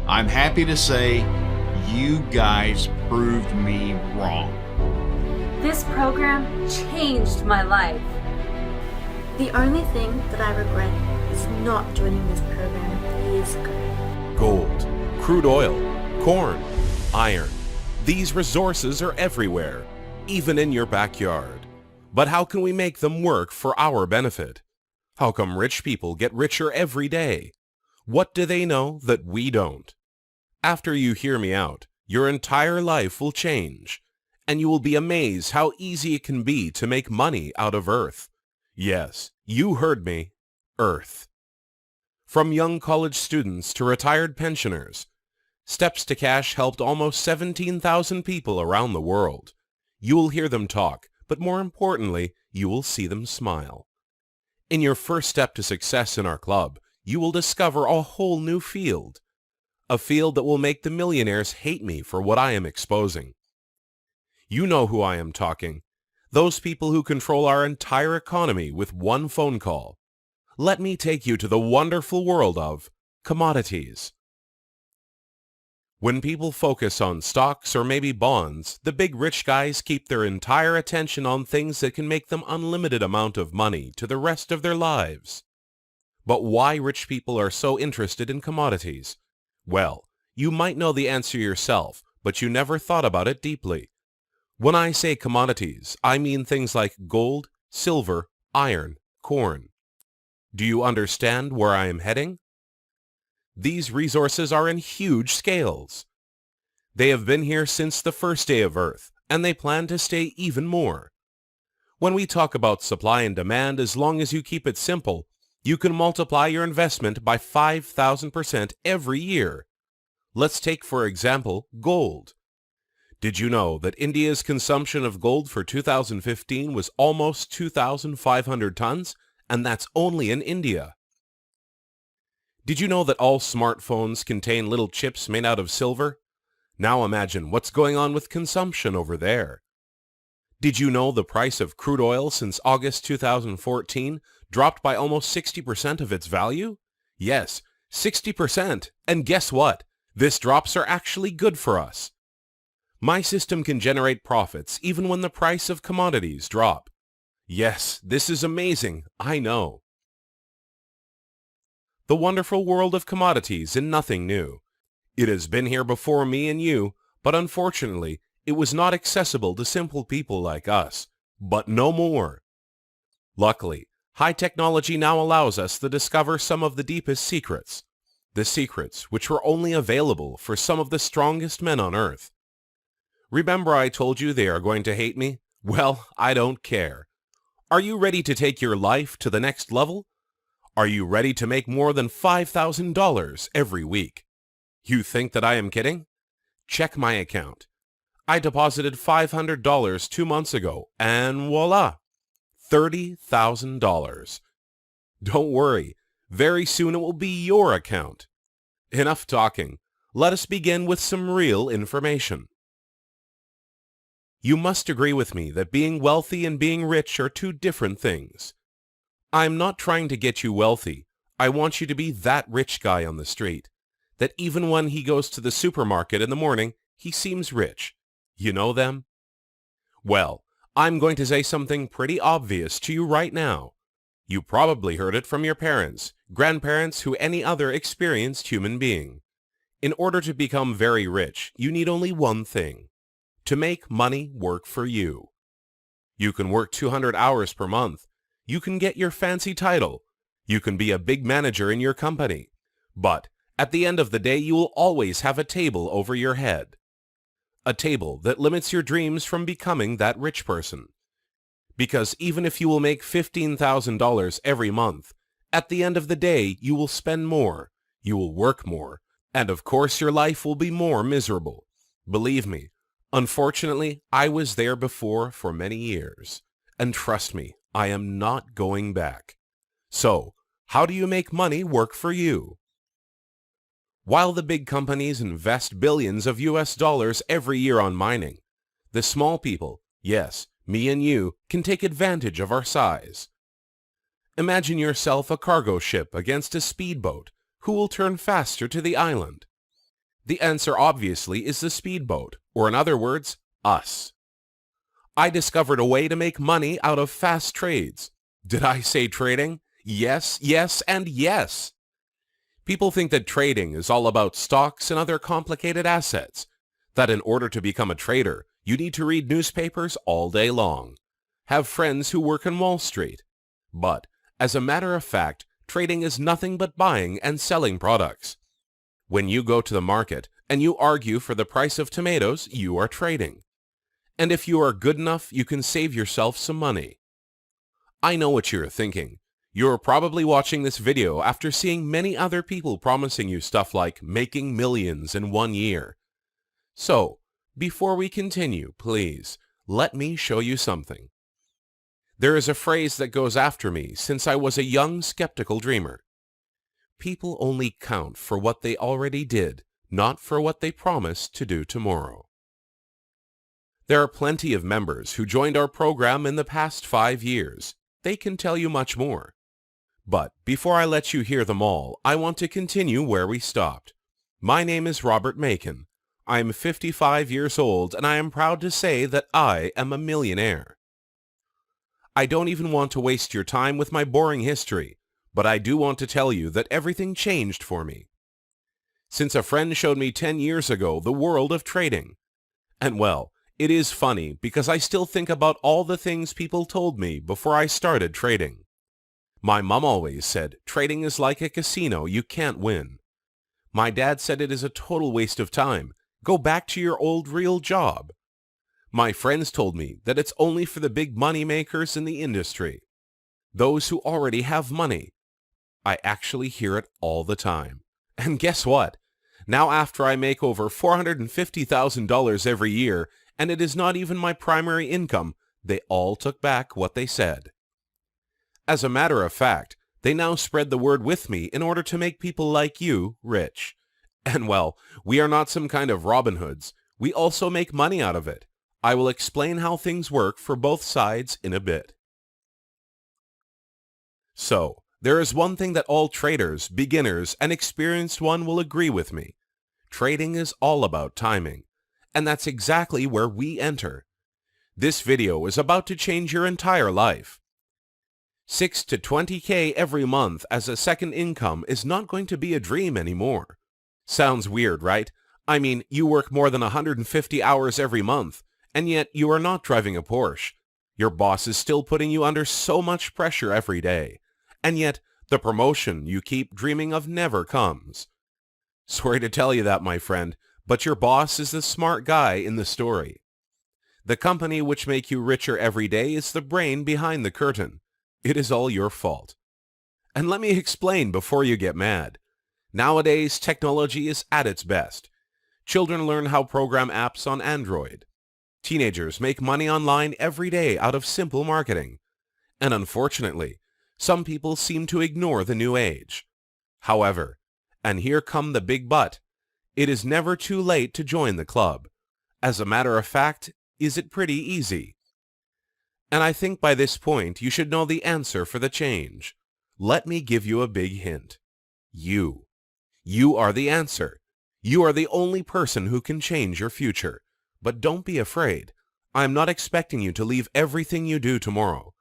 I'm happy to say you guys proved me wrong. This program changed my life. The only thing that I regret is not joining this program years ago. Gold, crude oil, corn, iron. These resources are everywhere, even in your backyard. But how can we make them work for our benefit? How come rich people get richer every day? What do they know that we don't? After you hear me out, your entire life will change, and you will be amazed how easy it can be to make money out of Earth. Yes, you heard me, Earth. From young college students to retired pensioners, Steps to Cash helped almost 17,000 people around the world. You will hear them talk, but more importantly, you will see them smile. In your first step to success in our club, you will discover a whole new field. A field that will make the millionaires hate me for what I am exposing. You know who I am talking. Those people who control our entire economy with one phone call. Let me take you to the wonderful world of commodities. When people focus on stocks or maybe bonds, the big rich guys keep their entire attention on things that can make them unlimited amount of money to the rest of their lives. But why rich people are so interested in commodities? Well, you might know the answer yourself, but you never thought about it deeply. When I say commodities, I mean things like gold, silver, iron, corn. Do you understand where I am heading? These resources are in huge scales. They have been here since the first day of Earth, and they plan to stay even more. When we talk about supply and demand, as long as you keep it simple, you can multiply your investment by 5,000% every year. Let's take, for example, gold. Did you know that India's consumption of gold for 2015 was almost 2,500 tons? And that's only in India. Did you know that all smartphones contain little chips made out of silver? Now imagine what's going on with consumption over there. Did you know the price of crude oil since August 2014 dropped by almost 60% of its value? Yes, 60%. And guess what? These drops are actually good for us. My system can generate profits even when the price of commodities drop. Yes, this is amazing, I know. The wonderful world of commodities is nothing new. It has been here before me and you, but unfortunately, it was not accessible to simple people like us. But no more. Luckily, high technology now allows us to discover some of the deepest secrets. The secrets which were only available for some of the strongest men on Earth. Remember I told you they are going to hate me? Well, I don't care. Are you ready to take your life to the next level? Are you ready to make more than $5,000 every week? You think that I am kidding? Check my account. I deposited $500 2 months ago, and voila, $30,000. Don't worry, very soon it will be your account. Enough talking. Let us begin with some real information. You must agree with me that being wealthy and being rich are two different things. I'm not trying to get you wealthy. I want you to be that rich guy on the street, that even when he goes to the supermarket in the morning, he seems rich. You know them? Well, I'm going to say something pretty obvious to you right now. You probably heard it from your parents, grandparents, who any other experienced human being. In order to become very rich, you need only one thing: to make money work for you. You can work 200 hours per month. You can get your fancy title. You can be a big manager in your company. But at the end of the day, you will always have a table over your head. A table that limits your dreams from becoming that rich person. Because even if you will make $15,000 every month, at the end of the day, you will spend more, you will work more, and of course your life will be more miserable. Believe me, unfortunately, I was there before for many years. And trust me, I am not going back. So, how do you make money work for you? While the big companies invest billions of US dollars every year on mining, the small people, yes, me and you, can take advantage of our size. Imagine yourself a cargo ship against a speedboat. Who will turn faster to the island? The answer obviously is the speedboat, or in other words, us. I discovered a way to make money out of fast trades. Did I say trading? Yes, yes, and yes. People think that trading is all about stocks and other complicated assets, that in order to become a trader, you need to read newspapers all day long, have friends who work in Wall Street. But, as a matter of fact, trading is nothing but buying and selling products. When you go to the market and you argue for the price of tomatoes, you are trading. And if you are good enough, you can save yourself some money. I know what you're thinking. You're probably watching this video after seeing many other people promising you stuff like making millions in 1 year. So, before we continue, please, let me show you something. There is a phrase that goes after me since I was a young skeptical dreamer. People only count for what they already did, not for what they promise to do tomorrow. There are plenty of members who joined our program in the past 5 years. They can tell you much more. But before I let you hear them all, I want to continue where we stopped. My name is Robert Macon. I am 55 years old, and I am proud to say that I am a millionaire. I don't even want to waste your time with my boring history, but I do want to tell you that everything changed for me. Since a friend showed me 10 years ago the world of trading. And well, it is funny because I still think about all the things people told me before I started trading. My mom always said, trading is like a casino, you can't win. My dad said it is a total waste of time. Go back to your old real job. My friends told me that it's only for the big money makers in the industry. Those who already have money. I actually hear it all the time. And guess what? Now after I make over $450,000 every year, and it is not even my primary income, they all took back what they said. As a matter of fact, they now spread the word with me in order to make people like you rich. And well, we are not some kind of Robin Hoods. We also make money out of it. I will explain how things work for both sides in a bit. So, there is one thing that all traders, beginners, and experienced one will agree with me. Trading is all about timing. And that's exactly where we enter. This video is about to change your entire life. 6 to 20K every month as a second income is not going to be a dream anymore. Sounds weird, right? I mean, you work more than 150 hours every month, and yet you are not driving a Porsche. Your boss is still putting you under so much pressure every day, and yet the promotion you keep dreaming of never comes. Sorry to tell you that, my friend, but your boss is the smart guy in the story. The company which make you richer every day is the brain behind the curtain. It is all your fault. And let me explain before you get mad. Nowadays, technology is at its best. Children learn how to program apps on Android. Teenagers make money online every day out of simple marketing. And unfortunately, some people seem to ignore the new age. However, and here come the big but, it is never too late to join the club. As a matter of fact, is it pretty easy? And I think by this point you should know the answer for the change. Let me give you a big hint. You. You are the answer. You are the only person who can change your future. But don't be afraid. I am not expecting you to leave everything you do tomorrow.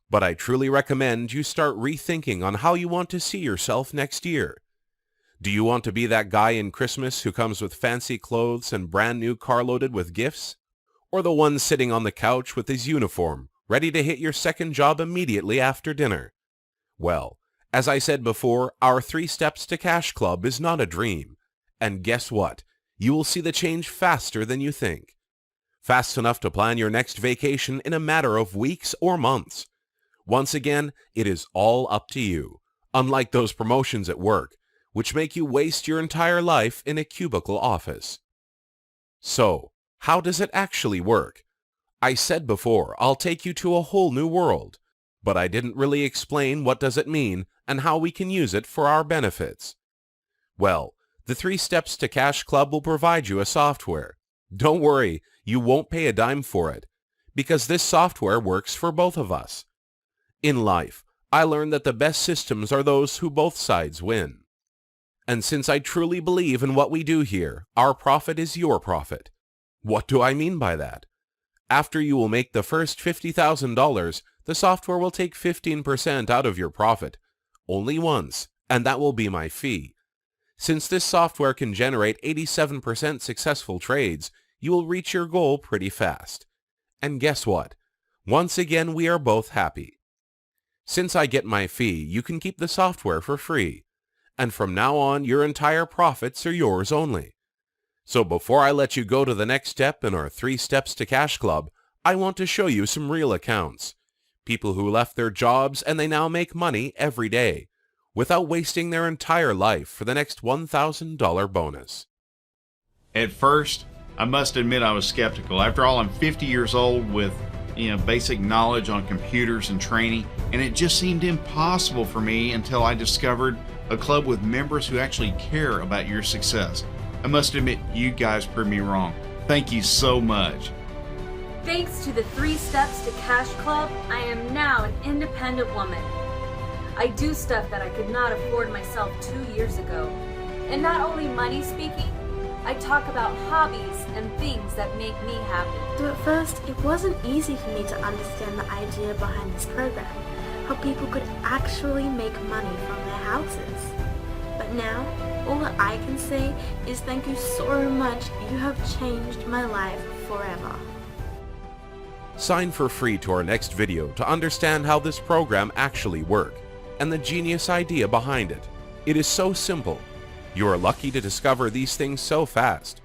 But I truly recommend you start rethinking on how you want to see yourself next year. Do you want to be that guy in Christmas who comes with fancy clothes and brand new car loaded with gifts? Or the one sitting on the couch with his uniform, ready to hit your second job immediately after dinner? Well, as I said before, our 3 Steps to Cash Club is not a dream. And guess what? You will see the change faster than you think. Fast enough to plan your next vacation in a matter of weeks or months. Once again, it is all up to you, unlike those promotions at work, which make you waste your entire life in a cubicle office. So, how does it actually work? I said before, I'll take you to a whole new world, but I didn't really explain what does it mean and how we can use it for our benefits. Well, the 3 Steps to Cash Club will provide you a software. Don't worry, you won't pay a dime for it, because this software works for both of us. In life, I learned that the best systems are those who both sides win. And since I truly believe in what we do here, our profit is your profit. What do I mean by that? After you will make the first $50,000, the software will take 15% out of your profit. Only once, and that will be my fee. Since this software can generate 87% successful trades, you will reach your goal pretty fast. And guess what? Once again, we are both happy. Since I get my fee, you can keep the software for free. And from now on, your entire profits are yours only. So before I let you go to the next step in our 3 Steps to Cash Club, I want to show you some real accounts. People who left their jobs and they now make money every day, without wasting their entire life for the next $1,000 bonus. At first, I must admit I was skeptical. After all, I'm 50 years old with basic knowledge on computers and training, and it just seemed impossible for me until I discovered a club with members who actually care about your success. I must admit, you guys proved me wrong. Thank you so much. Thanks to the 3 Steps to Cash Club, I am now an independent woman. I do stuff that I could not afford myself 2 years ago. And not only money speaking, I talk about hobbies and things that make me happy. So at first, it wasn't easy for me to understand the idea behind this program, how people could actually make money from their houses. But now, all that I can say is thank you so much. You have changed my life forever. Sign for free to our next video to understand how this program actually works and the genius idea behind it. It is so simple. You are lucky to discover these things so fast.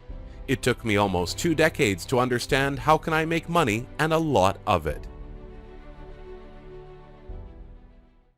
It took me almost 2 decades to understand how can I make money and a lot of it.